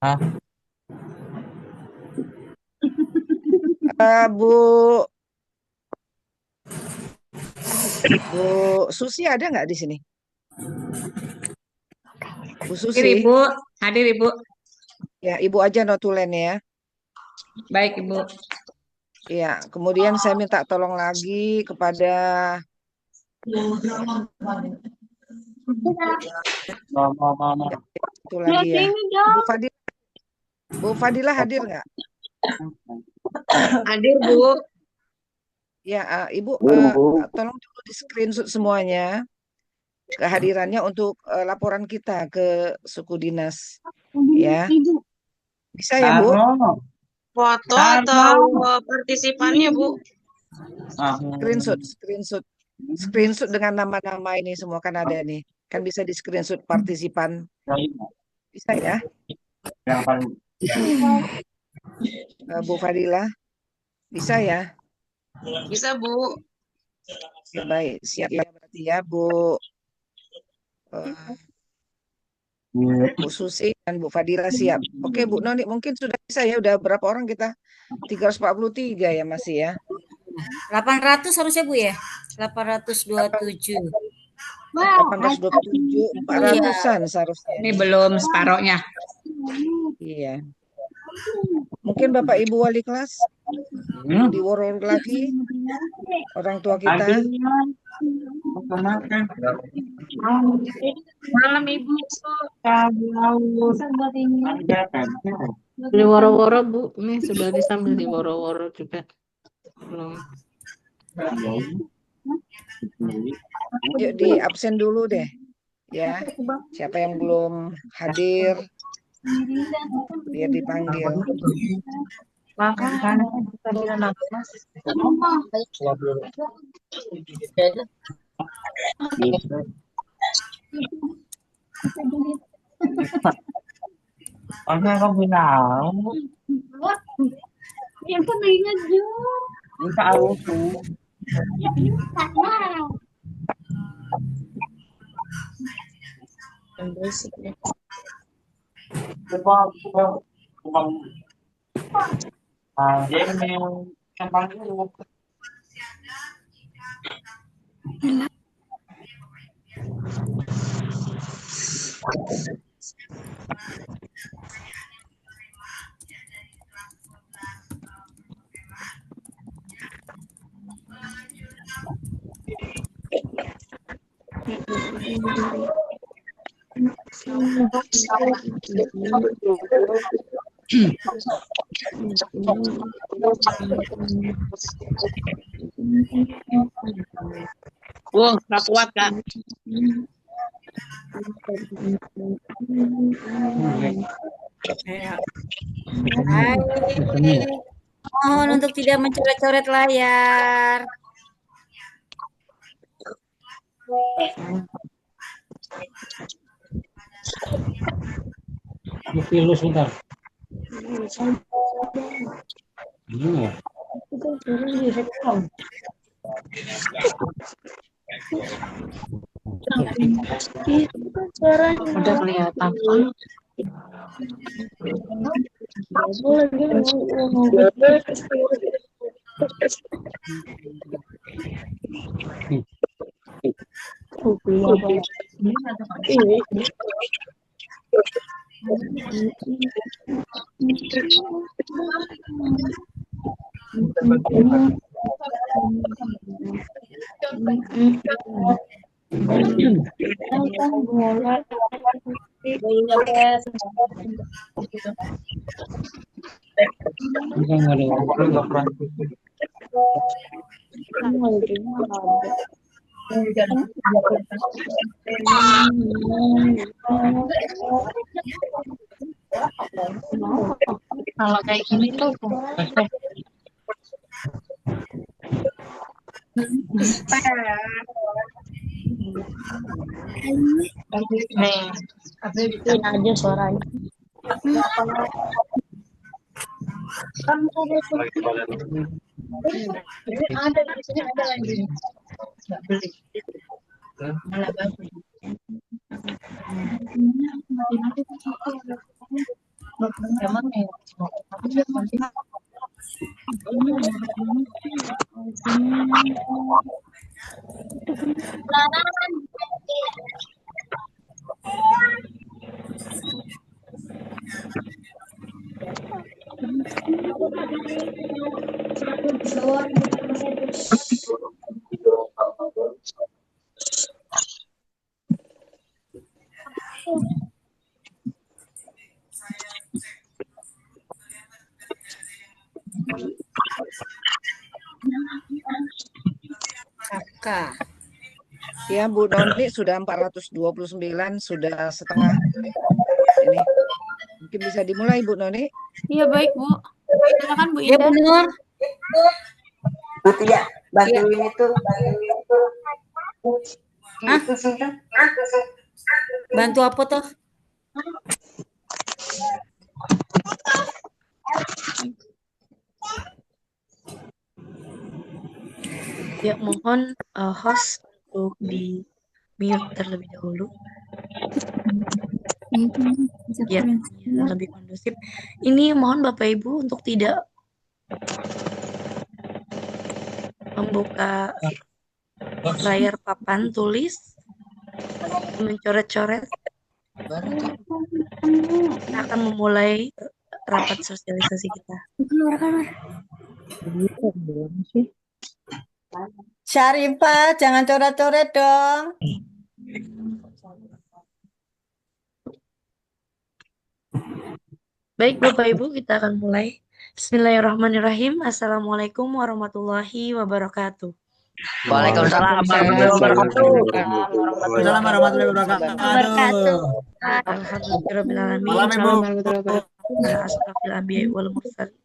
Ah, Bu Bu Susi ada nggak di sini? Bu Hadir Susi, Ibu, hadir Ibu. ya Ibu aja notulen ya. Baik Ibu. Ya, kemudian saya minta tolong lagi kepada ya, itu lagi ya. Bu Fadil, Bu Fadilah hadir nggak? Hadir Bu. Ya, Ibu tolong dulu di screenshot semuanya kehadirannya untuk laporan kita ke suku dinas. Ya, bisa ya Bu? Taro, Foto atau taro. partisipannya, Bu? Ah, Screenshot, screenshot, screenshot dengan nama-nama ini semua kan ada nih. Kan bisa di screenshot partisipan. Bisa ya, yang paling Bu Fadila? Bisa ya? Bisa, Bu. Ya, baik, siap ya berarti ya Bu eh, Bu Susi dan Bu Fadila siap. Oke Bu Noni mungkin sudah bisa ya. Udah berapa orang kita? 343 ya masih ya. 800 harusnya Bu ya? 827. 827, Iya. 400-an seharusnya Ini nih. belum separohnya. Iya. Mungkin Bapak Ibu Wali kelas di Woror lagi orang tua kita. makan. Malam, Ibu. Di woro-woro Bu, ini sudah disambil di woro-woro juga. Belum. Yuk di absen dulu deh ya. Siapa yang belum hadir biar dipanggil. Makan. Ano ka bilang? Yang pentingnya juga. Yung tao ko. Diba, kumang, yan yung kapang ko. Wow, nggak kuat, Kak. Hai. Mohon untuk tidak mencoret-coret layar. Kilo sebentar. Iya. Udah kelihatan. Bukan nggak ada orang nggak pernah. Kalau kayak gini tuh, nih, bikin aja suaranya. Ada di sini ada lagi. Nggak beli. Malah bagus. Emang ya. Kakak. Ya, Bu Noni sudah 429, sudah setengah. Ini mungkin bisa dimulai, Bu Noni. Iya baik Bu. Silakan Bu Ya, Indah. Bu Nur. Bu Tia, bantuin itu. Hah? Bantu apa tuh? Ya, mohon host untuk di mute terlebih dahulu. Ya, lebih kondusif. Ini mohon Bapak Ibu untuk tidak membuka layar papan tulis, mencoret-coret. Kita akan memulai rapat sosialisasi kita. Syarifah, jangan coret-coret dong. Baik Bapak Ibu, kita akan mulai. Bismillahirrahmanirrahim. Assalamualaikum warahmatullahi wabarakatuh. Waalaikumsalam warahmatullahi wabarakatuh. Waalaikumsalam warahmatullahi wabarakatuh. Alhamdulillahirrahmanirrahim. Asrafil anbiya'i wal mursalin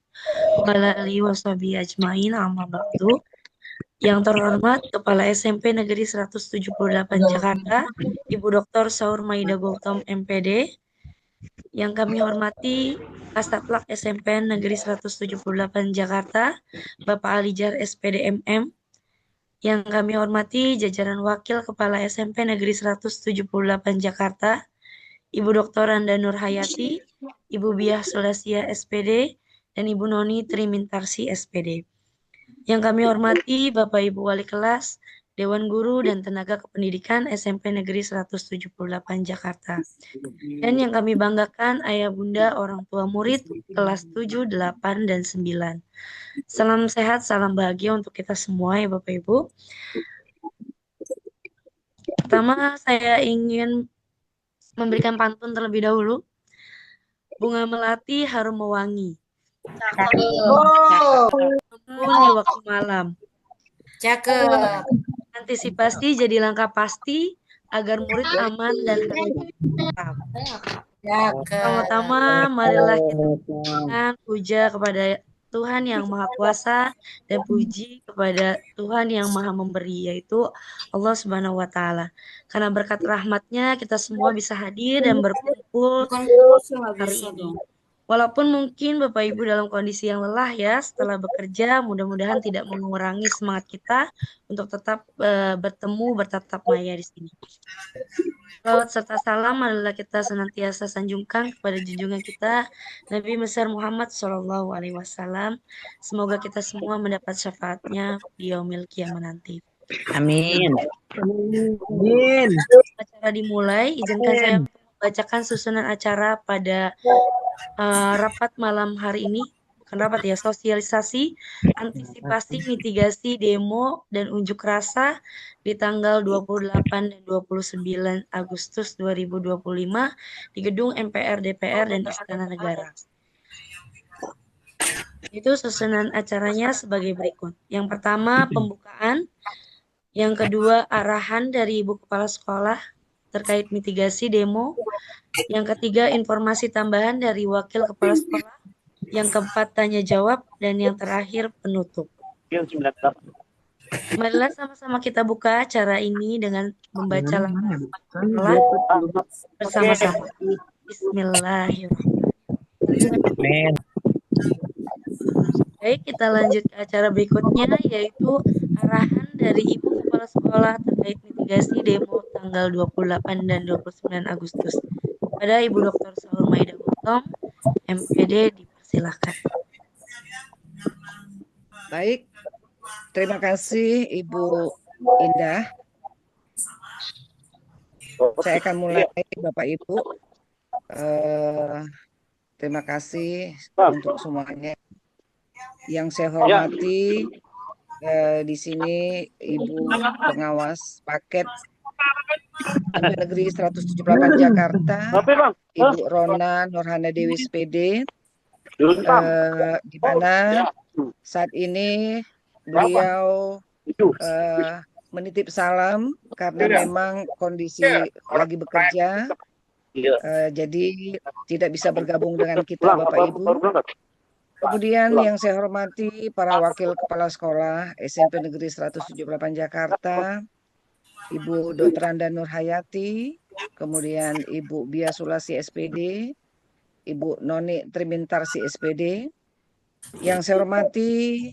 wa ala alihi washabihi ajmain, amma ba'du. Yang terhormat Kepala SMP Negeri 178 Jakarta, Ibu Dr. Saur Maida Gautam MPD. Yang kami hormati Kasatlank SMP Negeri 178 Jakarta, Bapak Alijar SPD MM. Yang kami hormati jajaran Wakil Kepala SMP Negeri 178 Jakarta, Ibu Dr. Randa Nur Hayati, Ibu Biah Sulasia SPD, dan Ibu Noni Trimintarsi SPD. Yang kami hormati Bapak Ibu Wali Kelas, Dewan Guru, dan Tenaga Kependidikan SMP Negeri 178 Jakarta. Dan yang kami banggakan Ayah Bunda orang tua murid kelas 7, 8, dan 9. Salam sehat, salam bahagia untuk kita semua ya Bapak Ibu. Pertama saya ingin memberikan pantun terlebih dahulu. Bunga melati harum mewangi. Pun di waktu malam. Cakep. Antisipasi jadi langkah pasti agar murid aman dan tetap. Cakep. Pertama-tama marilah kita dengan puja kepada Tuhan yang Maha Kuasa dan puji kepada Tuhan yang Maha Memberi, yaitu Allah Subhanahu wa Ta'ala. Karena berkat rahmatnya kita semua bisa hadir dan berkumpul hari ini. Walaupun mungkin Bapak Ibu dalam kondisi yang lelah ya setelah bekerja, mudah-mudahan tidak mengurangi semangat kita untuk tetap bertemu bertatap maya di sini. Salawat serta salam adalah kita senantiasa sanjungkan kepada junjungan kita Nabi besar Muhammad SAW. Semoga kita semua mendapat syafaatnya di yaumil qiyamah nanti. Amin. Amin. Acara dimulai, izinkan saya membacakan susunan acara pada rapat malam hari ini. Bukan rapat ya, sosialisasi, antisipasi, mitigasi, demo, dan unjuk rasa di tanggal 28 dan 29 Agustus 2025 di gedung MPR, DPR, dan Istana Negara. Itu susunan acaranya sebagai berikut. Yang pertama, pembukaan. Yang kedua, arahan dari Ibu Kepala Sekolah terkait mitigasi demo. Yang ketiga, informasi tambahan dari Wakil Kepala Sekolah. Yang keempat, tanya jawab. Dan yang terakhir, penutup. Marilah sama-sama kita buka acara ini dengan membaca langkah bersama-sama. Bismillahirrahmanirrahim. Baik, kita lanjut ke acara berikutnya, yaitu arahan dari Ibu Kepala Sekolah terkait mitigasi demo tanggal 28 dan 29 Agustus. Pada Ibu Dr. Saur Maida Gautam, MPD dipersilakan. Baik, terima kasih Ibu Indah. Saya akan mulai, Bapak Ibu. Terima kasih untuk semuanya. Yang saya hormati di sini Ibu Pengawas Paket SMP Negeri 178 Jakarta, Ibu Rona Nurhana Dewi SPD, di mana saat ini beliau menitip salam karena memang kondisi lagi bekerja, jadi tidak bisa bergabung dengan kita Bapak Ibu. Kemudian yang saya hormati para wakil kepala sekolah SMP Negeri 178 Jakarta, Ibu Dr. Anda Nurhayati, kemudian Ibu Bia Sulasi SPD, Ibu Noni Trimintarsi SPD. Yang saya hormati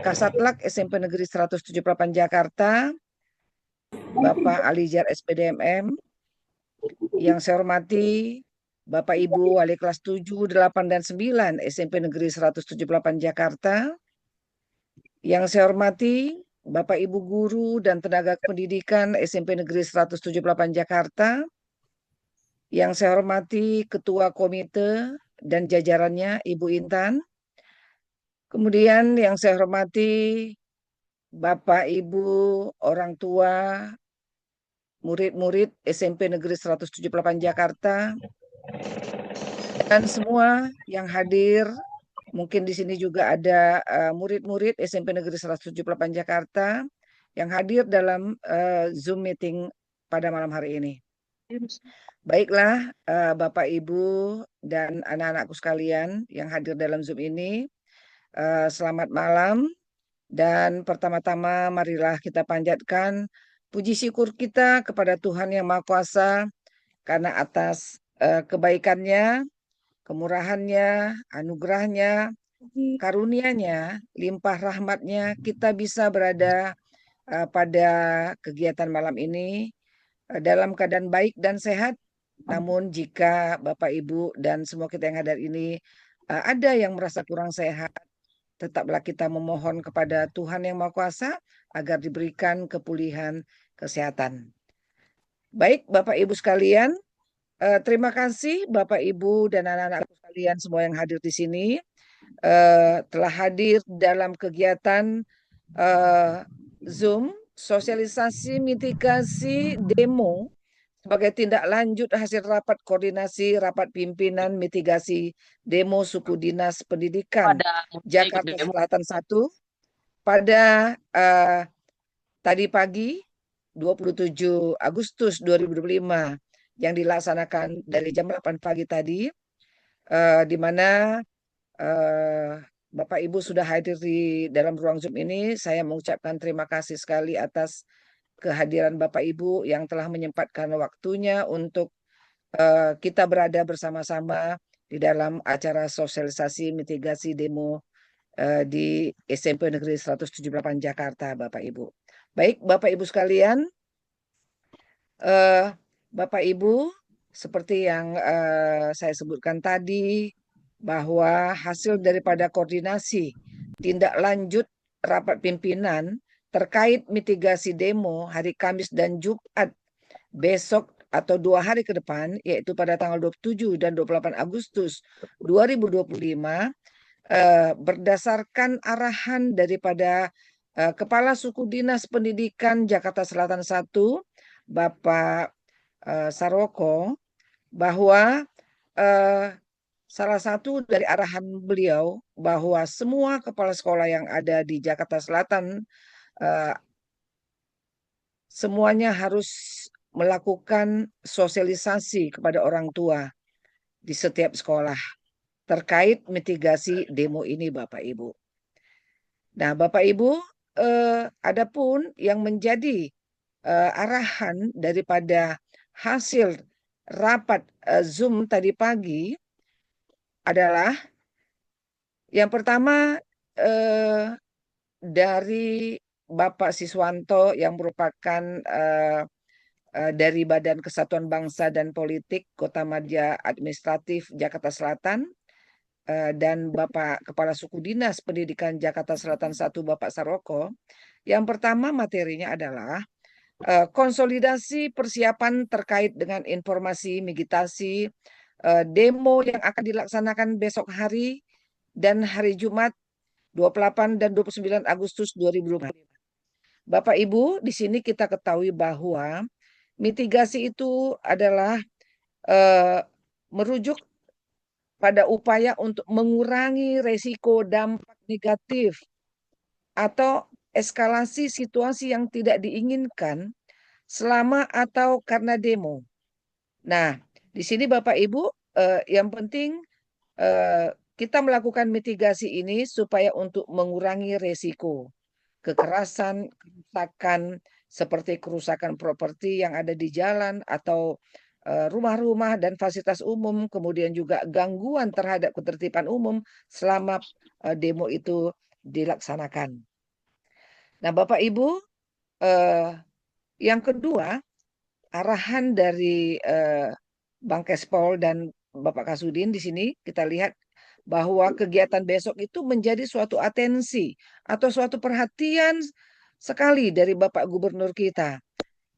Kasatlak SMP Negeri 178 Jakarta, Bapak Alijar SPDMM. Yang saya hormati Bapak Ibu Wali kelas 7, 8, dan 9 SMP Negeri 178 Jakarta. Yang saya hormati Bapak Ibu Guru dan Tenaga Pendidikan SMP Negeri 178 Jakarta. Yang saya hormati Ketua Komite dan jajarannya Ibu Intan. Kemudian yang saya hormati Bapak Ibu orang tua murid-murid SMP Negeri 178 Jakarta, dan semua yang hadir, mungkin di sini juga ada murid-murid SMP Negeri 178 Jakarta yang hadir dalam Zoom meeting pada malam hari ini. Baiklah Bapak Ibu dan anak-anakku sekalian yang hadir dalam Zoom ini, selamat malam. Dan pertama-tama marilah kita panjatkan puji syukur kita kepada Tuhan Yang Maha Kuasa karena atas kebaikannya, kemurahannya, anugerahnya, karunia-Nya, limpah rahmat-Nya, kita bisa berada pada kegiatan malam ini dalam keadaan baik dan sehat. Namun jika Bapak Ibu dan semua kita yang hadir ini ada yang merasa kurang sehat, tetaplah kita memohon kepada Tuhan Yang Maha Kuasa agar diberikan kepulihan kesehatan. Baik Bapak Ibu sekalian, terima kasih Bapak Ibu dan anak-anak sekalian semua yang hadir di sini, telah hadir dalam kegiatan Zoom sosialisasi mitigasi demo sebagai tindak lanjut hasil rapat koordinasi rapat pimpinan mitigasi demo suku dinas pendidikan Jakarta Selatan 1 pada tadi pagi 27 Agustus 2025 yang dilaksanakan dari jam 8 pagi tadi, di mana Bapak Ibu sudah hadir di dalam ruang Zoom ini. Saya mengucapkan terima kasih sekali atas kehadiran Bapak Ibu yang telah menyempatkan waktunya untuk kita berada bersama-sama di dalam acara sosialisasi mitigasi demo di SMP Negeri 178 Jakarta, Bapak Ibu. Baik, Bapak Ibu sekalian, Bapak Ibu, seperti yang saya sebutkan tadi, bahwa hasil daripada koordinasi tindak lanjut rapat pimpinan terkait mitigasi demo hari Kamis dan Jumat besok atau 2 hari ke depan, yaitu pada tanggal 27 dan 28 Agustus 2025, berdasarkan arahan daripada Kepala Suku Dinas Pendidikan Jakarta Selatan 1, Bapak Sarwoko, bahwa salah satu dari arahan beliau bahwa semua kepala sekolah yang ada di Jakarta Selatan semuanya harus melakukan sosialisasi kepada orang tua di setiap sekolah terkait mitigasi demo ini, Bapak Ibu. Nah, Bapak Ibu, adapun yang menjadi arahan daripada hasil rapat Zoom tadi pagi adalah yang pertama dari Bapak Siswanto yang merupakan dari Badan Kesatuan Bangsa dan Politik Kota Madya Administratif Jakarta Selatan, dan Bapak Kepala Suku Dinas Pendidikan Jakarta Selatan 1 Bapak Saroko. Yang pertama materinya adalah konsolidasi persiapan terkait dengan informasi mitigasi demo yang akan dilaksanakan besok hari dan hari Jumat 28 dan 29 Agustus 2020. Bapak Ibu, di sini kita ketahui bahwa mitigasi itu adalah merujuk pada upaya untuk mengurangi resiko dampak negatif atau eskalasi situasi yang tidak diinginkan selama atau karena demo. Nah, di sini Bapak Ibu, yang penting kita melakukan mitigasi ini supaya untuk mengurangi resiko kekerasan, kerusakan seperti kerusakan properti yang ada di jalan atau rumah-rumah dan fasilitas umum, kemudian juga gangguan terhadap ketertiban umum selama demo itu dilaksanakan. Nah, Bapak Ibu, yang kedua, arahan dari Bang Kespol dan Bapak Kasudin di sini kita lihat bahwa kegiatan besok itu menjadi suatu atensi atau suatu perhatian sekali dari Bapak Gubernur kita.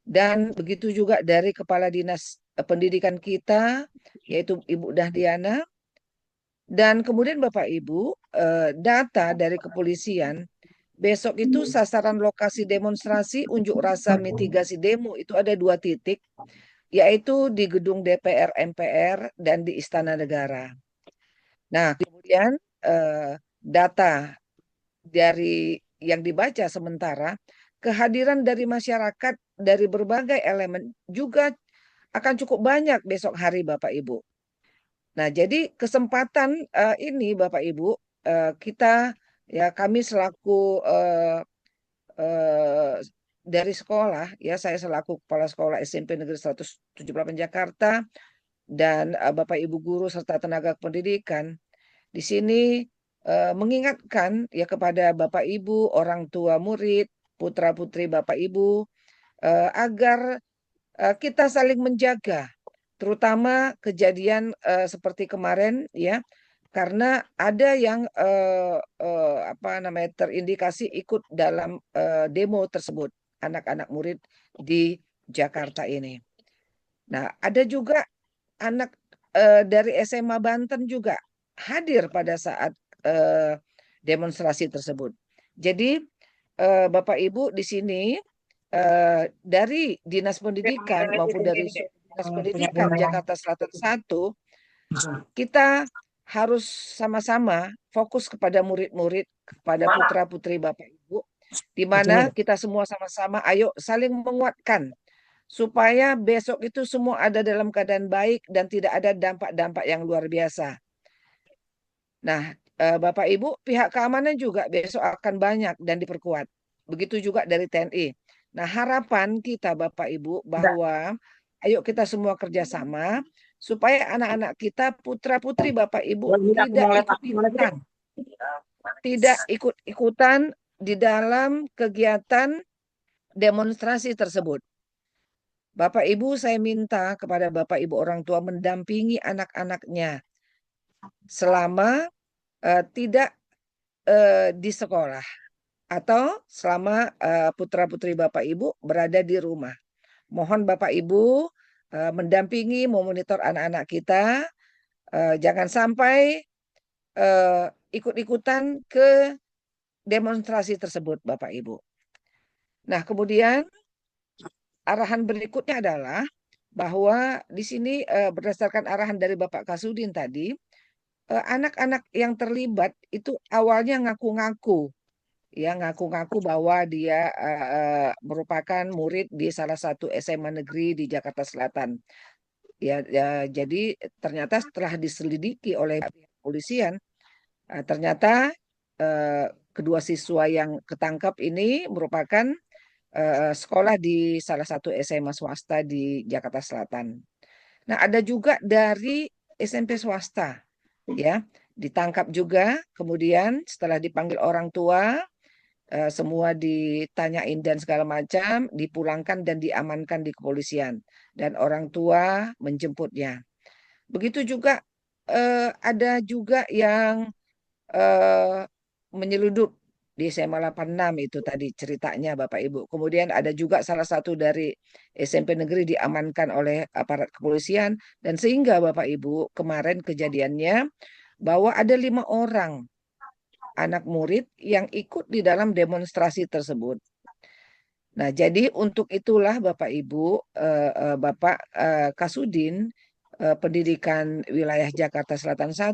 Dan begitu juga dari Kepala Dinas Pendidikan kita, yaitu Ibu Dahdiana. Dan kemudian Bapak Ibu, data dari kepolisian, besok itu sasaran lokasi demonstrasi unjuk rasa mitigasi demo itu ada 2 titik, yaitu di gedung DPR MPR dan di Istana Negara. Nah, kemudian data dari yang dibaca sementara, kehadiran dari masyarakat dari berbagai elemen juga akan cukup banyak besok hari Bapak Ibu. Nah, jadi kesempatan ini Bapak Ibu, kita ya kami selaku dari sekolah, ya saya selaku Kepala Sekolah SMP Negeri 178 Jakarta, dan Bapak Ibu guru serta tenaga pendidikan di sini mengingatkan ya kepada Bapak Ibu, orang tua murid, putra-putri Bapak Ibu agar kita saling menjaga, terutama kejadian seperti kemarin ya, karena ada yang terindikasi ikut dalam demo tersebut, anak-anak murid di Jakarta ini. Nah, ada juga anak dari SMA Banten juga hadir pada saat demonstrasi tersebut. Jadi Bapak Ibu di sini dari Dinas Pendidikan maupun dari Dinas Pendidikan Jakarta Selatan 1, kita harus sama-sama fokus kepada murid-murid, kepada putra-putri Bapak Ibu, di mana kita semua sama-sama ayo saling menguatkan supaya besok itu semua ada dalam keadaan baik dan tidak ada dampak-dampak yang luar biasa. Nah, Bapak Ibu, pihak keamanan juga besok akan banyak dan diperkuat. Begitu juga dari TNI. Nah, harapan kita Bapak Ibu bahwa ayo kita semua kerjasama supaya anak-anak kita, putra-putri Bapak Ibu tidak ikut-ikutan di dalam kegiatan demonstrasi tersebut. Bapak Ibu, saya minta kepada Bapak Ibu orang tua mendampingi anak-anaknya selama tidak di sekolah atau selama putra-putri Bapak Ibu berada di rumah. Mohon Bapak Ibu mendampingi, memonitor anak-anak kita, jangan sampai ikut-ikutan ke demonstrasi tersebut Bapak Ibu. Nah, kemudian arahan berikutnya adalah bahwa di sini berdasarkan arahan dari Bapak Kasudin tadi, anak-anak yang terlibat itu awalnya ngaku-ngaku, ya ngaku-ngaku bahwa dia merupakan murid di salah satu SMA negeri di Jakarta Selatan. Ya, jadi ternyata setelah diselidiki oleh kepolisian, ternyata kedua siswa yang ketangkap ini merupakan sekolah di salah satu SMA swasta di Jakarta Selatan. Nah, ada juga dari SMP swasta, ya, ditangkap juga. Kemudian setelah dipanggil orang tua, semua ditanyain dan segala macam, dipulangkan dan diamankan di kepolisian. Dan orang tua menjemputnya. Begitu juga ada juga yang menyeludup di SMA 86 itu tadi ceritanya Bapak Ibu. Kemudian ada juga salah satu dari SMP negeri diamankan oleh aparat kepolisian dan sehingga Bapak Ibu kemarin kejadiannya bahwa ada 5 orang anak murid yang ikut di dalam demonstrasi tersebut. Nah, jadi untuk itulah Bapak Ibu, Bapak Kasudin Pendidikan Wilayah Jakarta Selatan 1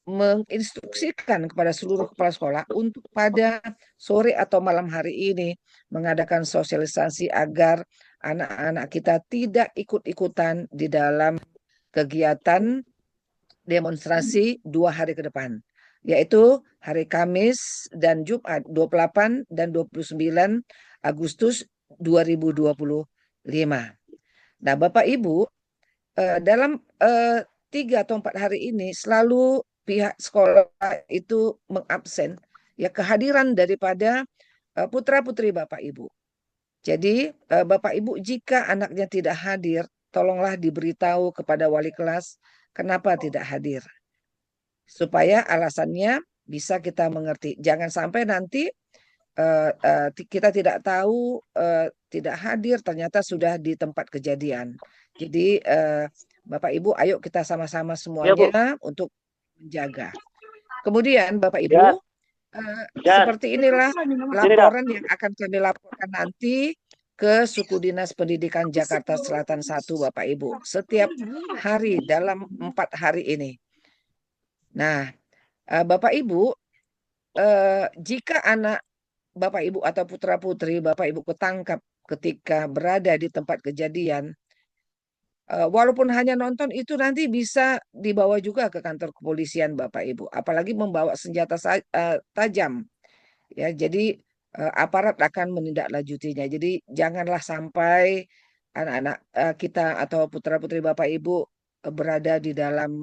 menginstruksikan kepada seluruh kepala sekolah untuk pada sore atau malam hari ini mengadakan sosialisasi agar anak-anak kita tidak ikut-ikutan di dalam kegiatan demonstrasi 2 hari ke depan, yaitu hari Kamis dan Jumat 28 dan 29 Agustus 2025. Nah, Bapak Ibu, dalam 3 atau 4 hari ini selalu pihak sekolah itu mengabsen ya kehadiran daripada putra-putri Bapak Ibu. Jadi Bapak Ibu jika anaknya tidak hadir, tolonglah diberitahu kepada wali kelas kenapa tidak hadir. Supaya alasannya bisa kita mengerti. Jangan sampai nanti kita tidak tahu, tidak hadir ternyata sudah di tempat kejadian. Jadi Bapak Ibu ayo kita sama-sama semuanya untuk menjaga. Kemudian Bapak Ibu, seperti inilah laporan yang akan kami laporkan nanti ke Suku Dinas Pendidikan Jakarta Selatan 1 Bapak Ibu setiap hari dalam 4 hari ini. Nah, Bapak Ibu, jika anak Bapak Ibu atau putra-putri Bapak Ibu ketangkap ketika berada di tempat kejadian, walaupun hanya nonton itu nanti bisa dibawa juga ke kantor kepolisian Bapak Ibu, apalagi membawa senjata tajam. Ya, jadi aparat akan menindaklanjutinya. Jadi janganlah sampai anak-anak kita atau putra-putri Bapak Ibu berada di dalam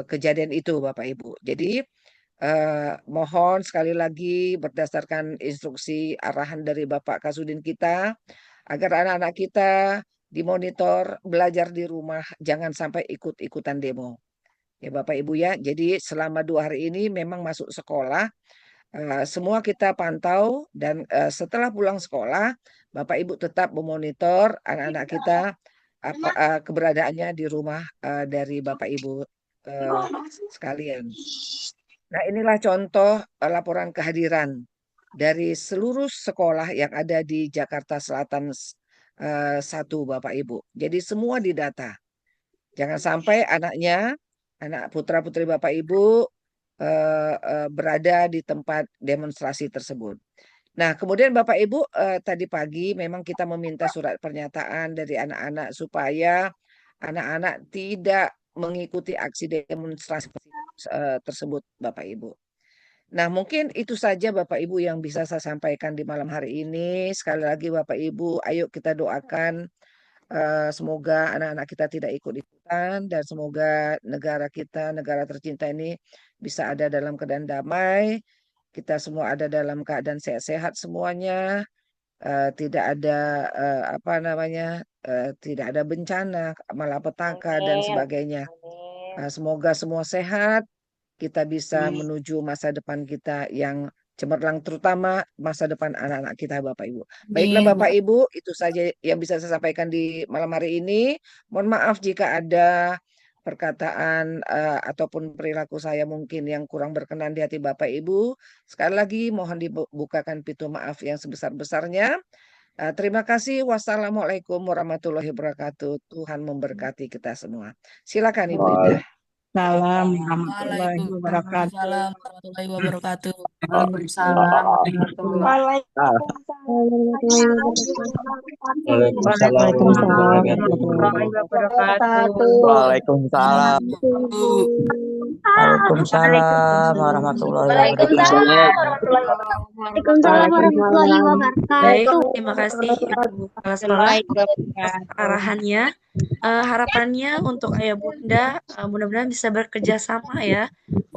kejadian itu Bapak Ibu. Jadi mohon sekali lagi berdasarkan instruksi arahan dari Bapak Kasudin kita agar anak-anak kita dimonitor belajar di rumah, jangan sampai ikut-ikutan demo. Ya Bapak Ibu ya, jadi selama 2 hari ini memang masuk sekolah, semua kita pantau dan setelah pulang sekolah, Bapak Ibu tetap memonitor anak-anak kita keberadaannya di rumah dari Bapak Ibu sekalian. Nah inilah contoh laporan kehadiran dari seluruh sekolah yang ada di Jakarta Selatan 1 Bapak Ibu. Jadi semua didata. Jangan sampai anak putra-putri Bapak Ibu berada di tempat demonstrasi tersebut. Nah, kemudian Bapak Ibu tadi pagi memang kita meminta surat pernyataan dari anak-anak supaya anak-anak tidak mengikuti aksi demonstrasi tersebut Bapak Ibu. Nah, mungkin itu saja Bapak Ibu yang bisa saya sampaikan di malam hari ini. Sekali lagi Bapak Ibu, ayo kita doakan semoga anak-anak kita tidak ikut-ikutan dan semoga negara kita, negara tercinta ini bisa ada dalam keadaan damai. Kita semua ada dalam keadaan sehat-sehat semuanya. Tidak ada tidak ada bencana, malapetaka dan sebagainya. Semoga semua sehat. Kita bisa menuju masa depan kita yang cemerlang, terutama masa depan anak-anak kita Bapak Ibu. Baiklah Bapak Ibu, itu saja yang bisa saya sampaikan di malam hari ini. Mohon maaf jika ada perkataan ataupun perilaku saya mungkin yang kurang berkenan di hati Bapak Ibu. Sekali lagi mohon dibukakan pintu maaf yang sebesar-besarnya. Terima kasih. Wassalamualaikum warahmatullahi wabarakatuh. Tuhan memberkati kita semua. Silakan Ibu Ida. Salam warahmatullahi wabarakatuh. Waalaikumsalam warahmatullahi wabarakatuh. Waalaikumsalam warahmatullahi wabarakatuh. Waalaikumsalam. Waalaikumsalam warahmatullahi wabarakatuh. Waalaikumsalam warahmatullahi Baik, wabarakatuh. terima kasih Ibu Kepala Sekolah atas arahannya. Harapannya untuk ayah bunda mudah-mudahan bisa bekerja sama ya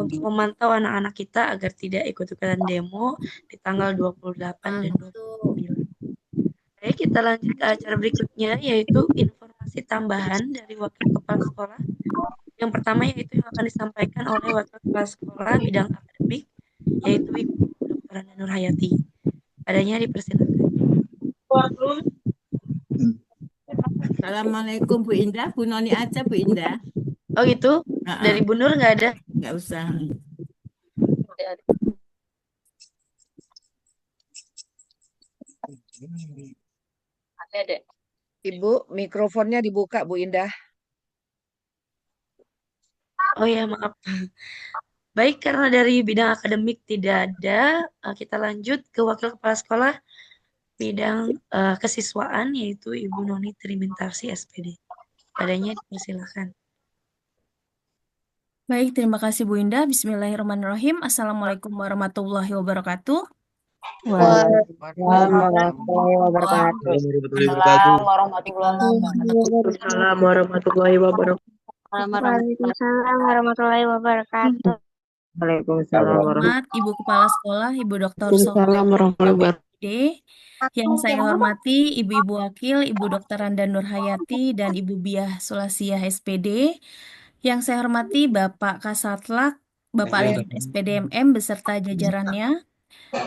untuk memantau anak-anak kita agar tidak ikut-ikutan demo di tanggal 28 dan 29. Baik, kita lanjut ke acara berikutnya, yaitu informasi tambahan dari Wakil Kepala Sekolah. Yang pertama yaitu yang akan disampaikan oleh Wakil Kepala Sekolah bidang akademik, yaitu Ibu Dr. Anda Nurhayati. Padanya dipersilakan. Assalamualaikum Bu Indah, Bu Noni aja Bu Indah. Oh gitu? Dari Bu Nur nggak ada? Nggak usah. Ada. Ibu, mikrofonnya dibuka Bu Indah. Oh ya, maaf. Baik, karena dari bidang akademik tidak ada, kita lanjut ke Wakil Kepala Sekolah bidang kesiswaan, yaitu Ibu Noni Trimintarsi SPD. Padanya dipersilakan. Baik, terima kasih Bu Indah. Bismillahirrahmanirrahim. Assalamualaikum warahmatullahi wabarakatuh. Waalaikumsalam warahmatullahi wabarakatuh. Waalaikumsalam warahmatullahi wabarakatuh. Waalaikumsalam warahmatullahi wabarakatuh. Waalaikumsalam Selamat Ibu Kepala Sekolah, Ibu Dr. Waalaikumsalam warahmatullahi wabarakatuh. D. Yang saya hormati Ibu-Ibu Wakil, Ibu Dr. Anda Nurhayati, dan Ibu Biah Sulasiah SPD. Yang saya hormati Bapak Kasatlak, Bapak Lejen SPDMM beserta jajarannya.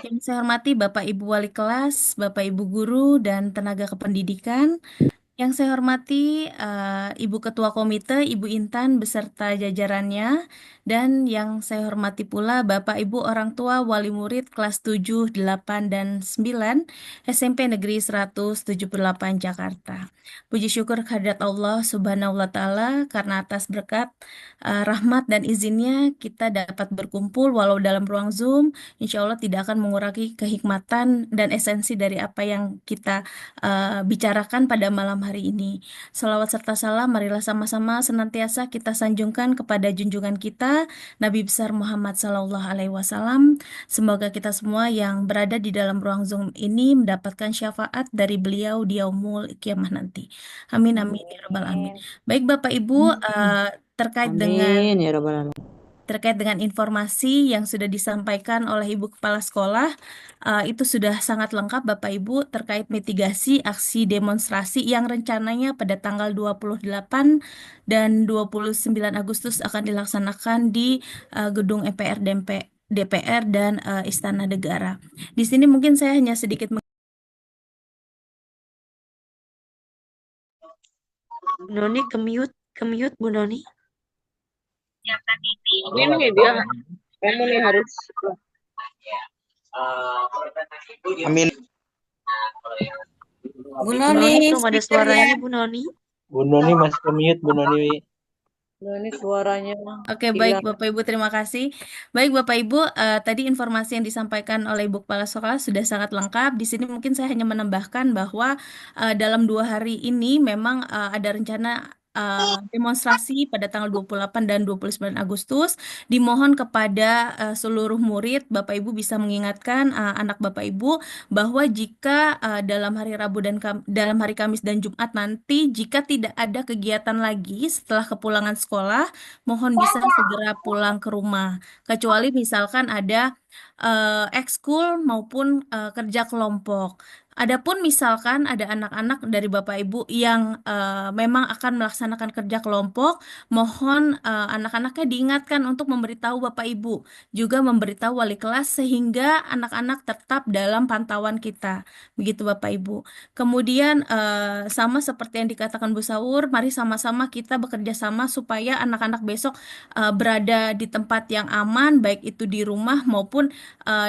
Yang saya hormati Bapak Ibu Wali Kelas, Bapak Ibu Guru, dan tenaga kependidikan. Yang saya hormati Ibu Ketua Komite, Ibu Intan beserta jajarannya. Dan yang saya hormati pula Bapak Ibu orang tua wali murid kelas 7, 8, dan 9 SMP Negeri 178 Jakarta. Puji syukur kehadirat Allah Subhanahu wa Ta'ala karena atas berkat rahmat dan izinnya kita dapat berkumpul walau dalam ruang Zoom. Insya Allah tidak akan mengurangi kehikmatan dan esensi dari apa yang kita bicarakan pada malam hari ini. Salawat serta salam marilah sama-sama senantiasa kita sanjungkan kepada junjungan kita Nabi besar Muhammad Sallallahu Alaihi Wasallam. Semoga kita semua yang berada di dalam ruang Zoom ini mendapatkan syafaat dari beliau di yaumul kiamah nanti. Amin amin ya rabbal alamin. Baik Bapak Ibu, terkait dengan Amin ya rabbal alamin. terkait dengan informasi yang sudah disampaikan oleh Ibu Kepala Sekolah, itu sudah sangat lengkap Bapak Ibu terkait mitigasi aksi demonstrasi yang rencananya pada tanggal 28 dan 29 Agustus akan dilaksanakan di gedung MPR DPR dan Istana Negara. Di sini mungkin saya hanya sedikit Bu Noni ke-mute Bu Noni. Ini dia. Kamu nih harus. Amin. Bu Bu Noni Noni, belum ada suaranya Bu Noni. Bu Noni masih ke-mute Bu Noni. Ini suaranya. Oke, baik Bapak Ibu, terima kasih. Baik Bapak Ibu, tadi informasi yang disampaikan oleh Ibu Kepala Sekolah sudah sangat lengkap. Di sini mungkin saya hanya menambahkan bahwa dalam 2 hari ini memang ada rencana demonstrasi pada tanggal 28 dan 29 Agustus. Dimohon kepada seluruh murid, Bapak Ibu bisa mengingatkan anak Bapak Ibu bahwa jika dalam hari Rabu dan dalam hari Kamis dan Jumat nanti jika tidak ada kegiatan lagi setelah kepulangan sekolah, mohon bisa segera pulang ke rumah. Kecuali misalkan ada ekskul maupun kerja kelompok. Adapun misalkan ada anak-anak dari Bapak Ibu yang memang akan melaksanakan kerja kelompok, mohon anak-anaknya diingatkan untuk memberitahu Bapak Ibu, juga memberitahu wali kelas sehingga anak-anak tetap dalam pantauan kita. Begitu Bapak Ibu. Kemudian sama seperti yang dikatakan Bu Saur, mari sama-sama kita bekerja sama supaya anak-anak besok berada di tempat yang aman, baik itu di rumah maupun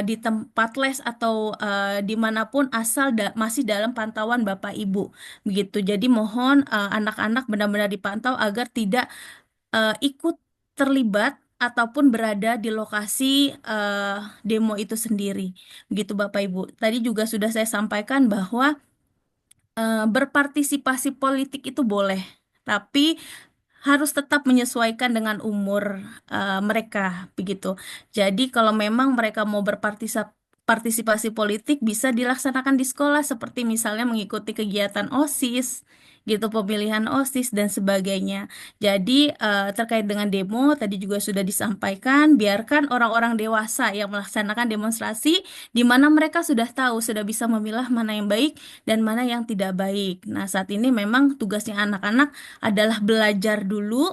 di tempat les atau dimanapun asal masih dalam pantauan Bapak Ibu. Begitu. Jadi mohon anak-anak benar-benar dipantau agar tidak ikut terlibat ataupun berada di lokasi demo itu sendiri. Begitu Bapak Ibu. Tadi juga sudah saya sampaikan bahwa berpartisipasi politik itu boleh, tapi harus tetap menyesuaikan dengan umur mereka, begitu. Jadi kalau memang mereka mau partisipasi politik bisa dilaksanakan di sekolah seperti misalnya mengikuti kegiatan OSIS gitu, pemilihan OSIS dan sebagainya. Jadi terkait dengan demo tadi juga sudah disampaikan, biarkan orang-orang dewasa yang melaksanakan demonstrasi di mana mereka sudah tahu, sudah bisa memilah mana yang baik dan mana yang tidak baik. Nah, saat ini memang tugasnya anak-anak adalah belajar dulu.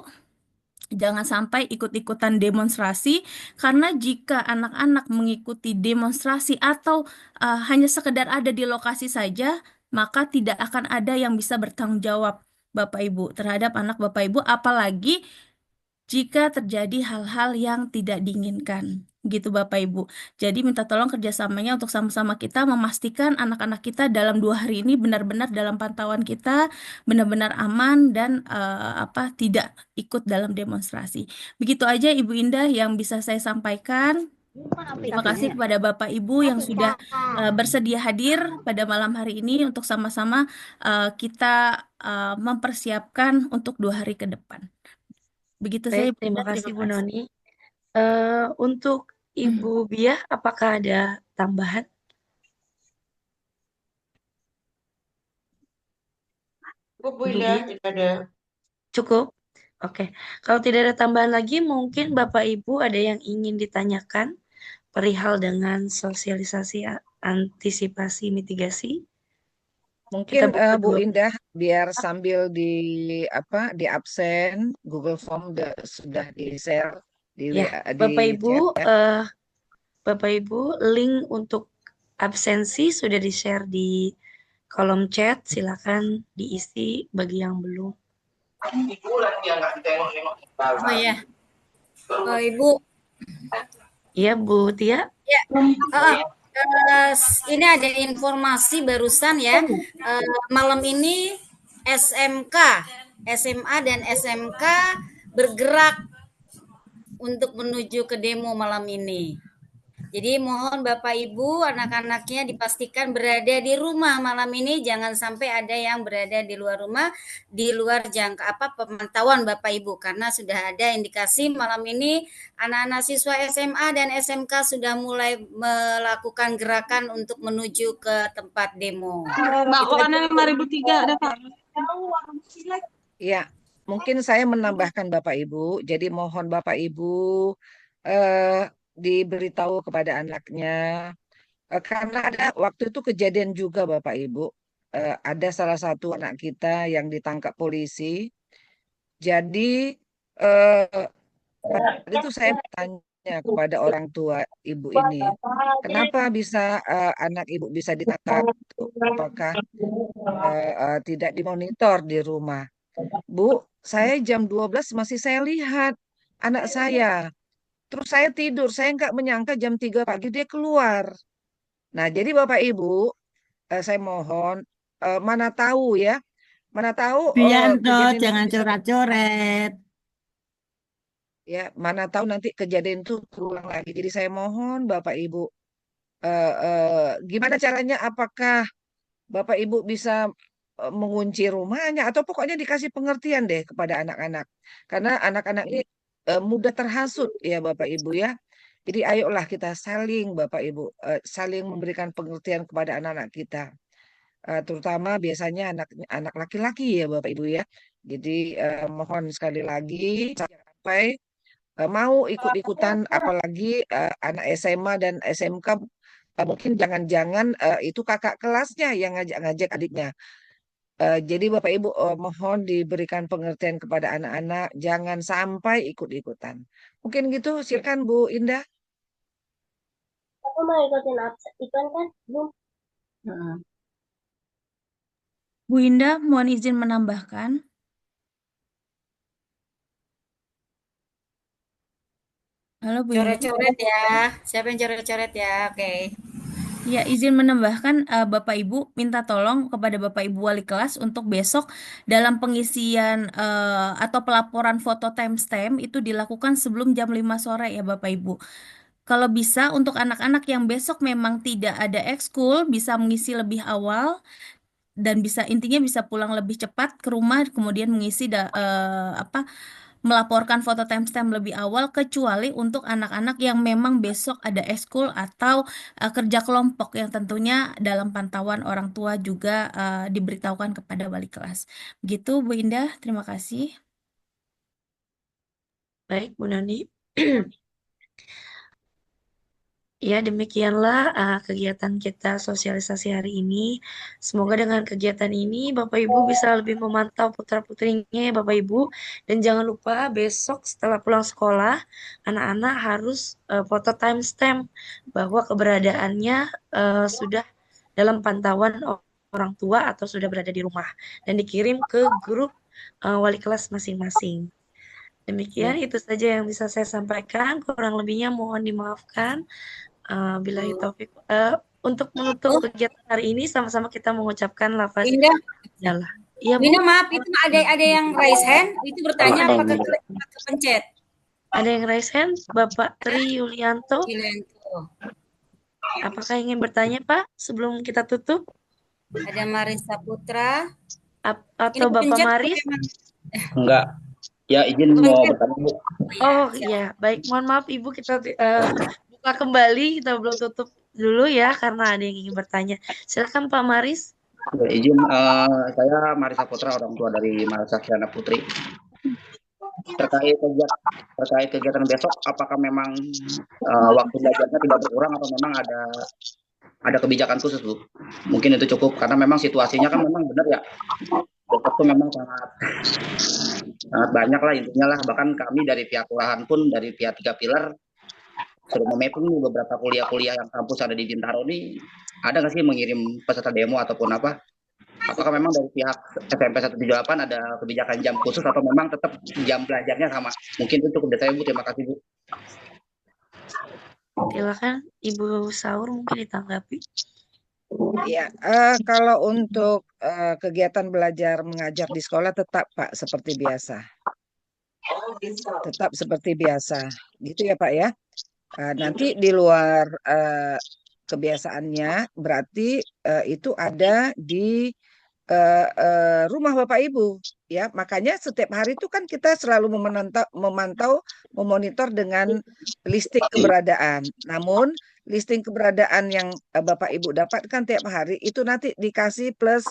Jangan sampai ikut-ikutan demonstrasi, karena jika anak-anak mengikuti demonstrasi atau hanya sekedar ada di lokasi saja, maka tidak akan ada yang bisa bertanggung jawab, Bapak Ibu, terhadap anak Bapak Ibu, apalagi jika terjadi hal-hal yang tidak diinginkan. Gitu Bapak Ibu. Jadi minta tolong kerjasamanya untuk sama-sama kita memastikan anak-anak kita dalam 2 hari ini benar-benar dalam pantauan kita, benar-benar aman dan tidak ikut dalam demonstrasi. Begitu aja Ibu Indah yang bisa saya sampaikan. Terima kasih kepada Bapak Ibu yang sudah bersedia hadir pada malam hari ini untuk sama-sama kita mempersiapkan untuk 2 hari ke depan. Begitu saya, Baik, Ibu terima Indah. kasih Terima Bu kasih. Noni. Untuk Ibu Biah, apakah ada tambahan? Bu Bu Indah, Biah, tidak ada. cukup? Oke, kalau tidak ada tambahan lagi, mungkin Bapak Ibu ada yang ingin ditanyakan perihal dengan sosialisasi antisipasi mitigasi. Mungkin Kita buka Bu dulu. Indah, biar sambil di absen Google Form sudah di-share di Ya, WA, di Bapak Ibu, chat ya. Bapak Ibu, link untuk absensi sudah di-share di kolom chat. Silakan diisi bagi yang belum. Oh ya, Ibu. Iya, Bu Tia. Ya, ini ada informasi barusan ya. Malam ini SMK, SMA dan SMK bergerak untuk menuju ke demo malam ini. Jadi mohon Bapak Ibu, anak-anaknya dipastikan berada di rumah malam ini, jangan sampai ada yang berada di luar rumah, di luar pemantauan Bapak Ibu, karena sudah ada indikasi malam ini anak-anak siswa SMA dan SMK sudah mulai melakukan gerakan untuk menuju ke tempat demo. Bawaannya 5.003 ada Pak. Ya, mungkin saya menambahkan Bapak Ibu. Jadi mohon Bapak Ibu diberitahu kepada anaknya, karena ada waktu itu kejadian juga Bapak Ibu, ada salah satu anak kita yang ditangkap polisi. Jadi pada itu saya bertanya kepada orang tua ibu ini, kenapa bisa anak ibu bisa ditangkap? Apakah tidak dimonitor di rumah? Bu, saya jam 12 masih saya lihat anak saya. Terus saya tidur, saya nggak menyangka jam 3 pagi dia keluar. Nah, jadi Bapak Ibu, saya mohon, mana tahu Bianto, kejadian itu jangan bisa coret-coret. ya, mana tahu nanti kejadian itu terulang lagi. Jadi saya mohon Bapak Ibu, gimana caranya? Apakah Bapak Ibu bisa mengunci rumahnya atau pokoknya dikasih pengertian deh kepada anak-anak, karena anak-anak ini mudah terhasut ya Bapak Ibu ya. Jadi ayolah kita saling Bapak Ibu, saling memberikan pengertian kepada anak-anak kita, terutama biasanya anak laki-laki ya Bapak Ibu ya. Jadi mohon sekali lagi sampai mau ikut-ikutan, apalagi anak SMA dan SMK, mungkin jangan-jangan itu kakak kelasnya yang ngajak-ngajak adiknya. Jadi Bapak Ibu mohon diberikan pengertian kepada anak-anak, jangan sampai ikut-ikutan. Mungkin gitu, silakan Bu Indah. Aku mau ikutin iklan kan? Belum. Bu Indah, mohon izin menambahkan. Halo Bu Indah. Coret-coret ya. Siapa yang coret-coret ya? Oke. Ya, izin menambahkan Bapak Ibu minta tolong kepada Bapak Ibu wali kelas untuk besok dalam pengisian atau pelaporan foto timestamp itu dilakukan sebelum jam 5 sore ya Bapak Ibu. Kalau bisa untuk anak-anak yang besok memang tidak ada ekskul bisa mengisi lebih awal dan intinya bisa pulang lebih cepat ke rumah kemudian mengisi melaporkan foto timestamp lebih awal kecuali untuk anak-anak yang memang besok ada eskul atau kerja kelompok yang tentunya dalam pantauan orang tua juga diberitahukan kepada wali kelas. Begitu Bu Indah, terima kasih. Baik, Bu Nani. Ya, demikianlah kegiatan kita sosialisasi hari ini. Semoga dengan kegiatan ini Bapak Ibu bisa lebih memantau putra-putrinya ya Bapak Ibu. Dan jangan lupa besok setelah pulang sekolah, anak-anak harus foto timestamp bahwa keberadaannya sudah dalam pantauan orang tua atau sudah berada di rumah. Dan dikirim ke grup wali kelas masing-masing. Demikian itu saja yang bisa saya sampaikan. Kurang lebihnya mohon dimaafkan. Billahi taufik. Untuk menutup kegiatan hari ini sama-sama kita mengucapkan lafaz Indah, Bismillah. Iya, Bu. Indah maaf itu ada yang raise hand itu bertanya apakah kepencet? Ada yang raise hand, Bapak Tri Yulianto. Yulianto. Apakah ingin bertanya, Pak, sebelum kita tutup? Ada Marisa Putra. Atau Bapak Maris? Enggak. Ya, izin mau bertanya, Bu. Oh iya, baik. Mohon maaf Ibu, kita buka kembali, kita belum tutup dulu ya karena ada yang ingin bertanya. Silakan Pak Maris. Ya, izin saya Marisa Putra, orang tua dari Marisa Kiana Putri. Terkait kegiatan besok, apakah memang waktu belajarnya tidak berkurang atau memang ada kebijakan khusus, Bu? Mungkin itu cukup karena memang situasinya kan memang benar ya. Besok tuh memang sangat banyak lah intinya lah, bahkan kami dari pihak kelurahan pun dari pihak 3 pilar sudah memapping beberapa kuliah-kuliah yang kampus ada di Bintaro ini, ada nggak sih mengirim peserta demo ataupun apa? Apakah memang dari pihak SMP 178 ada kebijakan jam khusus atau memang tetap jam belajarnya sama? Mungkin itu cukup dari saya, Bu. Terima kasih, Bu. Silakan Ibu Saur mungkin ditanggapi. Ya, kalau untuk kegiatan belajar mengajar di sekolah tetap Pak seperti biasa. Tetap seperti biasa. Gitu ya Pak ya. Nanti di luar kebiasaannya berarti itu ada di rumah Bapak Ibu ya. Makanya setiap hari itu kan kita selalu memantau, memonitor dengan listing keberadaan. Namun listing keberadaan yang Bapak Ibu dapatkan tiap hari itu nanti dikasih plus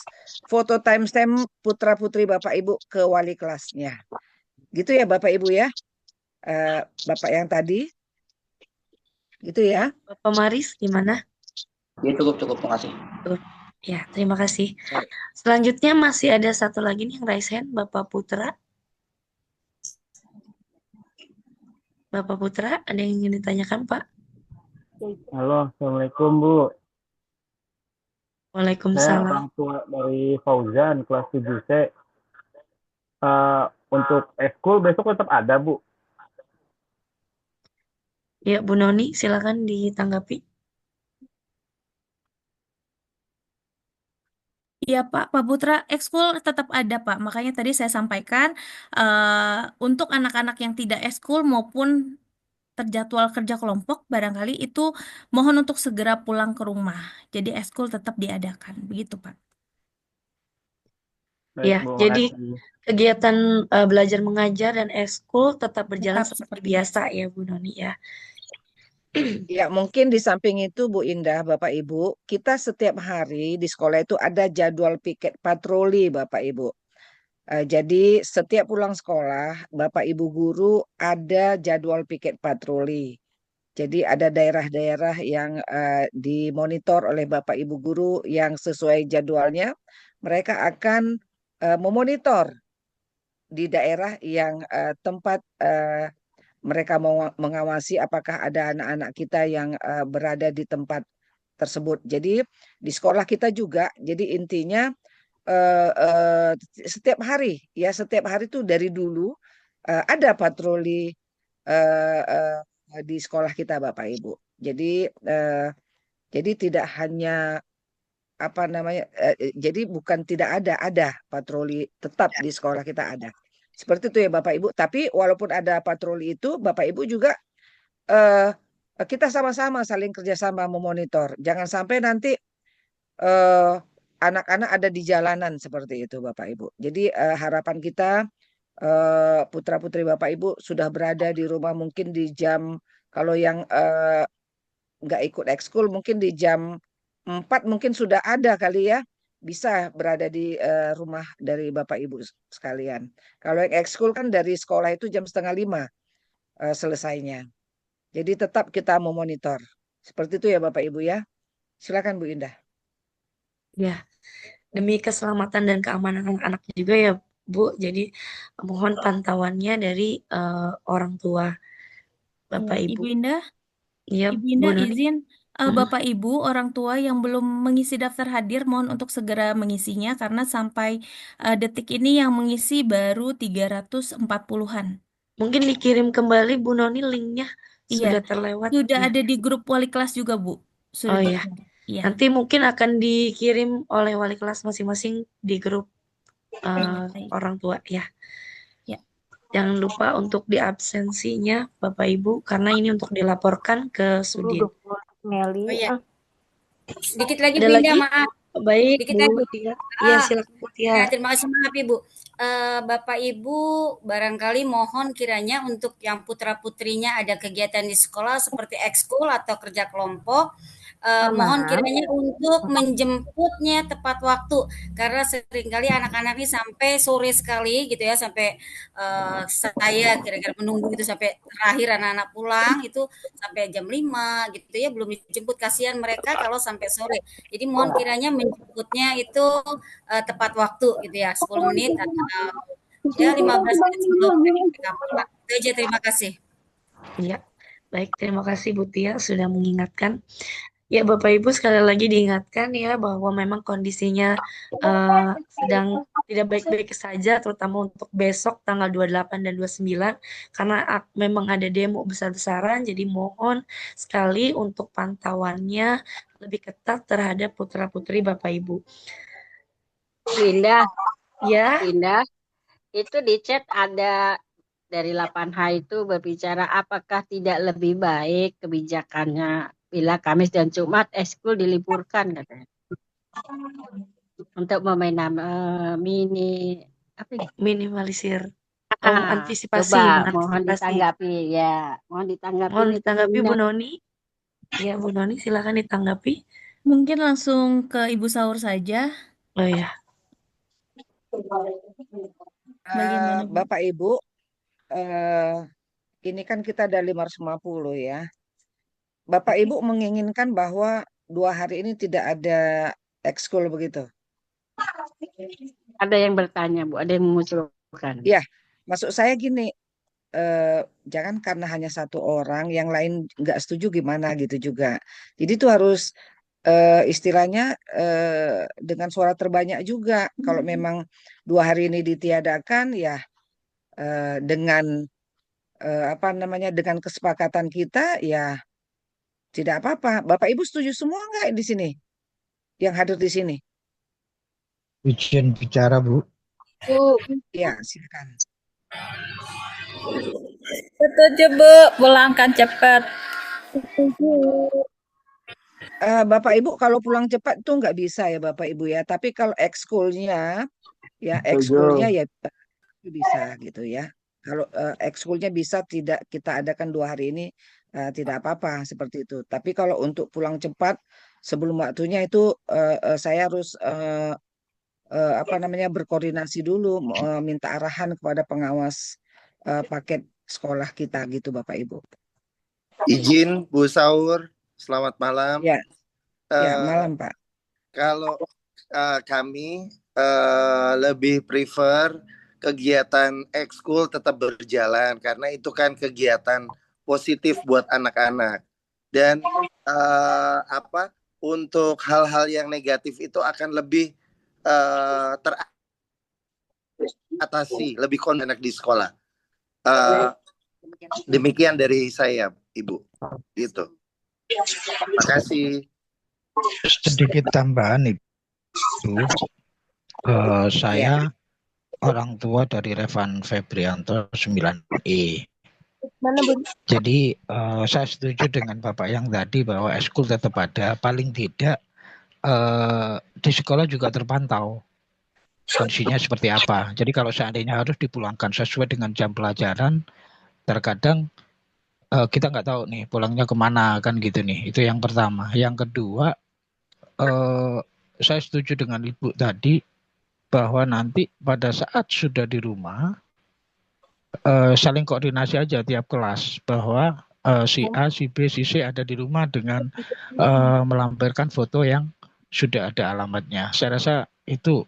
foto timestamp putra-putri Bapak Ibu ke wali kelasnya. Gitu ya Bapak Ibu ya. Bapak yang tadi. Gitu ya. Bapak Maris gimana? Ya, cukup. Terima kasih. Ya, terima kasih. Selanjutnya masih ada satu lagi nih yang raise hand, Bapak Putra. Bapak Putra, ada yang ingin ditanyakan, Pak? Halo, Assalamualaikum, Bu. Waalaikumsalam. Saya orang tua dari Fauzan, kelas 7C. Untuk eskul besok tetap ada, Bu? Ya, Bu Noni, silakan ditanggapi. Iya Pak Putra, ekskul tetap ada Pak. Makanya tadi saya sampaikan untuk anak-anak yang tidak ekskul maupun terjadwal kerja kelompok, barangkali itu mohon untuk segera pulang ke rumah. Jadi ekskul tetap diadakan, begitu Pak. Baik, Ya, Bu, jadi makasih. kegiatan belajar mengajar dan ekskul tetap berjalan seperti biasa ya Bu Noni ya. Ya, mungkin di samping itu Bu Indah, Bapak Ibu, kita setiap hari di sekolah itu ada jadwal piket patroli Bapak Ibu. Jadi setiap pulang sekolah, Bapak Ibu guru ada jadwal piket patroli. Jadi ada daerah-daerah yang dimonitor oleh Bapak Ibu guru yang sesuai jadwalnya, mereka akan memonitor di daerah yang tempat mereka mau mengawasi apakah ada anak-anak kita yang berada di tempat tersebut. Jadi di sekolah kita juga, jadi intinya setiap hari itu dari dulu ada patroli di sekolah kita Bapak Ibu. Jadi tidak hanya jadi bukan tidak ada patroli, tetap di sekolah kita ada. Seperti itu ya Bapak Ibu. Tapi walaupun ada patroli itu, Bapak Ibu juga kita sama-sama saling kerjasama memonitor. Jangan sampai nanti anak-anak ada di jalanan seperti itu Bapak Ibu. Jadi harapan kita putra-putri Bapak Ibu sudah berada di rumah mungkin di jam, kalau yang nggak ikut ekskul mungkin di jam 4 mungkin sudah ada kali ya, bisa berada di rumah dari Bapak Ibu sekalian. Kalau yang ekskul kan dari sekolah itu jam 4:30 selesainya. Jadi tetap kita memonitor. Seperti itu ya Bapak Ibu ya. Silakan Bu Indah. Ya, demi keselamatan dan keamanan anak-anak juga ya Bu. Jadi mohon pantauannya dari orang tua Bapak Ibu Ibu. Indah, Iya, Ibu Bu Indah Noni. izin Bapak Ibu orang tua yang belum mengisi daftar hadir mohon untuk segera mengisinya karena sampai detik ini yang mengisi baru 340-an. Mungkin dikirim kembali Bu Noni linknya Iya, sudah terlewat sudah ya. ada di grup wali kelas juga Bu. Sudah Oh ya, tersebar. Iya. nanti mungkin akan dikirim oleh wali kelas masing-masing di grup Baik. orang tua ya. Ya. Jangan lupa untuk diabsensinya Bapak Ibu karena ini untuk dilaporkan ke Sudin. Oh iya. Sedikit lagi Ada Bu Indah, lagi? maaf. Baik, Sedikit Bu lagi. Tia. Iya, silakan Bu Tia. Ya, terima kasih maaf Ibu. Bapak Ibu barangkali mohon kiranya untuk yang putra-putrinya ada kegiatan di sekolah seperti ekskul atau kerja kelompok, mohon kiranya untuk menjemputnya tepat waktu karena seringkali anak-anak ini sampai sore sekali gitu ya, sampai saya kira-kira menunggu itu sampai terakhir anak-anak pulang itu sampai jam 5 gitu ya, belum dijemput, kasihan mereka kalau sampai sore. Jadi mohon kiranya menjemputnya itu tepat waktu gitu ya, 10 menit atau ya 15 menit sebelum mereka pulang. Itu aja, terima kasih. Iya, baik, terima kasih Bu Tia sudah mengingatkan. Ya Bapak Ibu sekali lagi diingatkan ya bahwa memang kondisinya sedang tidak baik-baik saja, terutama untuk besok tanggal 28 dan 29 karena memang ada demo besar-besaran. Jadi mohon sekali untuk pantauannya lebih ketat terhadap putra-putri Bapak Ibu. Indah, Ya, Indah, itu di chat ada dari 8H itu berbicara apakah tidak lebih baik kebijakannya bila Kamis dan Jumat ekskul diliburkan katanya. Untuk minimalisir. Antisipasi, coba mohon mengantisipasi. ditanggapi ya. Mohon ditanggapi. Mohon ditanggapi Bu Noni. Ya Bu Noni silakan ditanggapi. Mungkin langsung ke Ibu Saur saja. Oh ya. Bagaimana Bu? Bapak Ibu, ini kan kita ada 550 ya. Bapak Ibu menginginkan bahwa 2 hari ini tidak ada ekskul begitu? Ada yang bertanya Bu, ada yang mengusulkan. Ya, maksud saya gini, jangan karena hanya satu orang, yang lain nggak setuju gimana gitu juga. Jadi itu harus istilahnya dengan suara terbanyak juga. Kalau memang 2 hari ini ditiadakan, ya dengan apa namanya, dengan kesepakatan kita, ya tidak apa-apa. Bapak Ibu setuju semua nggak di sini? Yang hadir di sini? Izin bicara, Bu. Ya, silakan. Setuju Bu, pulangkan cepat. Bapak Ibu kalau pulang cepat tuh nggak bisa ya Bapak Ibu ya. Tapi kalau ekskulnya ya itu bisa gitu ya. Kalau ekskulnya bisa tidak kita adakan 2 hari ini tidak apa-apa seperti itu. Tapi kalau untuk pulang cepat sebelum waktunya itu saya harus apa namanya berkoordinasi dulu, minta arahan kepada pengawas paket sekolah kita gitu Bapak Ibu. Izin Bu Saur, selamat malam. Ya, malam Pak. Kalau kami lebih prefer kegiatan ekskul tetap berjalan karena itu kan kegiatan positif buat anak-anak. Dan untuk hal-hal yang negatif itu akan lebih teratasi, lebih anak di sekolah. Demikian dari saya, Ibu. Gitu. Terima kasih. Sedikit tambahan, Ibu. Saya orang tua dari Revan Febrianto 9E. Jadi saya setuju dengan Bapak yang tadi bahwa ekskul tetap ada, paling tidak di sekolah juga terpantau. kondisinya seperti apa. Jadi kalau seandainya harus dipulangkan sesuai dengan jam pelajaran, terkadang kita nggak tahu nih pulangnya kemana kan gitu nih. Itu yang pertama. Yang kedua, saya setuju dengan Ibu tadi bahwa nanti pada saat sudah di rumah saling koordinasi aja tiap kelas bahwa si A, si B, si C ada di rumah dengan melampirkan foto yang sudah ada alamatnya. Saya rasa itu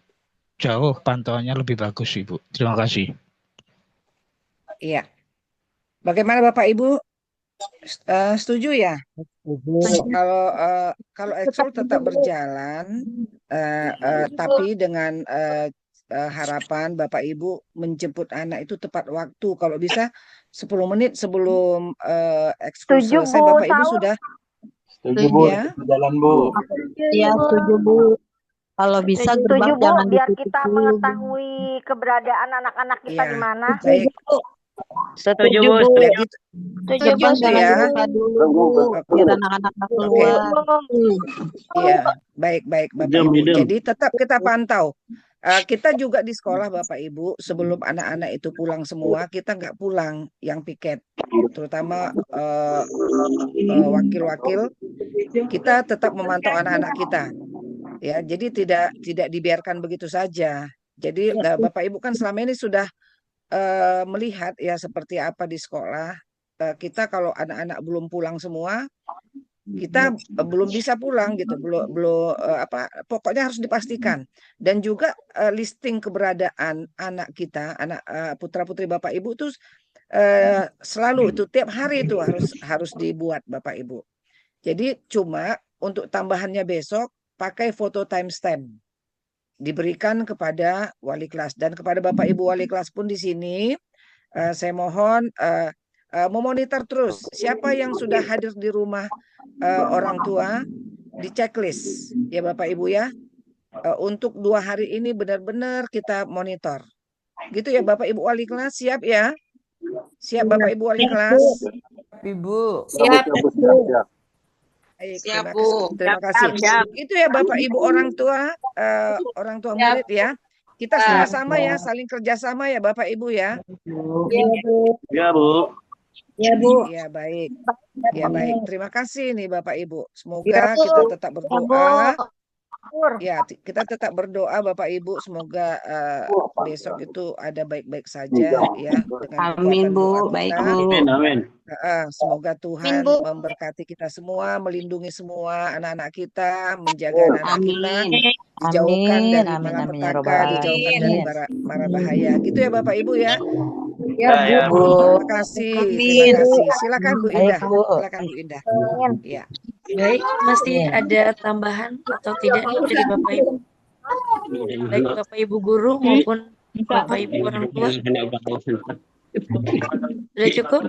jauh pantauannya lebih bagus, Ibu. Terima kasih. Iya. Bagaimana Bapak Ibu? Setuju ya? Kalau ekskul tetap berjalan, tapi dengan harapan Bapak Ibu menjemput anak itu tepat waktu. Kalau bisa 10 menit sebelum ekskul Setuju, selesai, Bu. Bapak Ibu Tahu? sudah Setuju, Bu. ya. Jalan, Bu. Iya, setuju Bu. Kalau bisa Setuju, gerbang Bu, jangan biar ditutup kita dulu, Bu. mengetahui keberadaan anak-anak kita Iya, di mana. baik. Setuju Bu. Ya gitu. Gerbang Gitu jangan ya. dibuka dulu Bu, biar anak-anak nggak Oke. keluar. Iya, baik Bapak Ibu. Jadi tetap kita pantau. Kita juga di sekolah Bapak Ibu, sebelum anak-anak itu pulang semua, kita nggak pulang yang piket, terutama wakil-wakil, kita tetap memantau anak-anak kita. Ya, jadi tidak dibiarkan begitu saja. Jadi Bapak Ibu kan selama ini sudah melihat ya seperti apa di sekolah. Kita kalau anak-anak belum pulang semua, kita belum bisa pulang gitu, belum pokoknya harus dipastikan. Dan juga listing keberadaan anak kita, anak putra-putri Bapak Ibu tuh selalu itu tiap hari itu harus dibuat Bapak Ibu. Jadi cuma untuk tambahannya besok pakai foto timestamp, diberikan kepada wali kelas dan kepada Bapak Ibu wali kelas pun di sini saya mohon memonitor terus siapa yang sudah hadir di rumah orang tua, di checklist ya Bapak Ibu ya, untuk 2 hari ini benar-benar kita monitor gitu ya Bapak Ibu wali kelas. Siap ya, siap Bapak Ibu wali kelas. Ibu. Siap. Baik, Siap, terima kasih. Itu ya Bapak Ibu orang tua murid ya. Kita sama-sama ya, saling kerjasama ya Bapak Ibu ya. Ya, Bu. Ya Bu. Ya baik. Ya baik. Terima kasih nih Bapak Ibu. Semoga kita tetap berdoa. Ya, kita tetap berdoa Bapak Ibu, semoga besok itu ada baik-baik saja ya dengan Amin kekuatan Bu, doa baik kita. Bu. Amin. Semoga Tuhan memberkati kita semua, melindungi semua anak-anak kita, menjaga anak-anak kita, dijauhkan dari malapetaka, dijauhkan dari mara bahaya. Gitu ya Bapak Ibu ya. Ya Bu. Terima kasih, terima kasih. Silakan Bu Indah. Silakan Bu Indah. Ya. Baik, masih ada tambahan atau tidak nih dari Bapak Ibu? Baik Bapak Ibu guru maupun Bapak Ibu orang tua. Sudah cukup?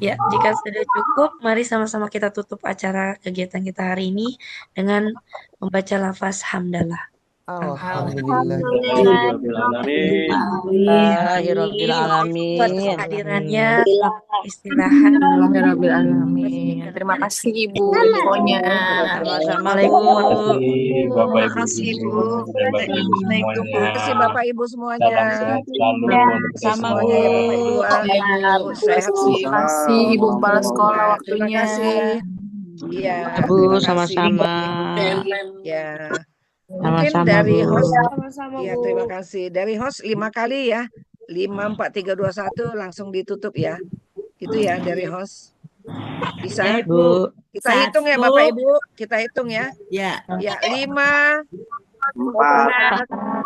Ya, jika sudah cukup, mari sama-sama kita tutup acara kegiatan kita hari ini dengan membaca lafaz hamdalah. Alhamdulillahirobbilalamin. Kehadirannya, istirahat. Alhamdulillahirobbilalamin. Terima kasih Ibu infonya. Assalamualaikum. Bapak Ibu. Terima kasih Bapak Ibu semuanya. Sama Semuanya ya Bapak Ibu. Sehat Terima kasih Ibu Kepala Sekolah Terima waktunya. kasih. Iya. Bu, terima kasih. sama-sama. Ya. Mungkin dari host, ya terima kasih. Dari host 5 kali ya, 5, 4, 3, 2, 1 langsung ditutup ya. Itu ya dari host. Bisa? Bu. Kita hitung ya Bapak Ibu, kita hitung ya. Ya. Ya 5, 4,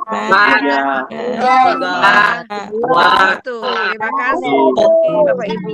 3, 2, 1. Terima kasih Bapak Ibu.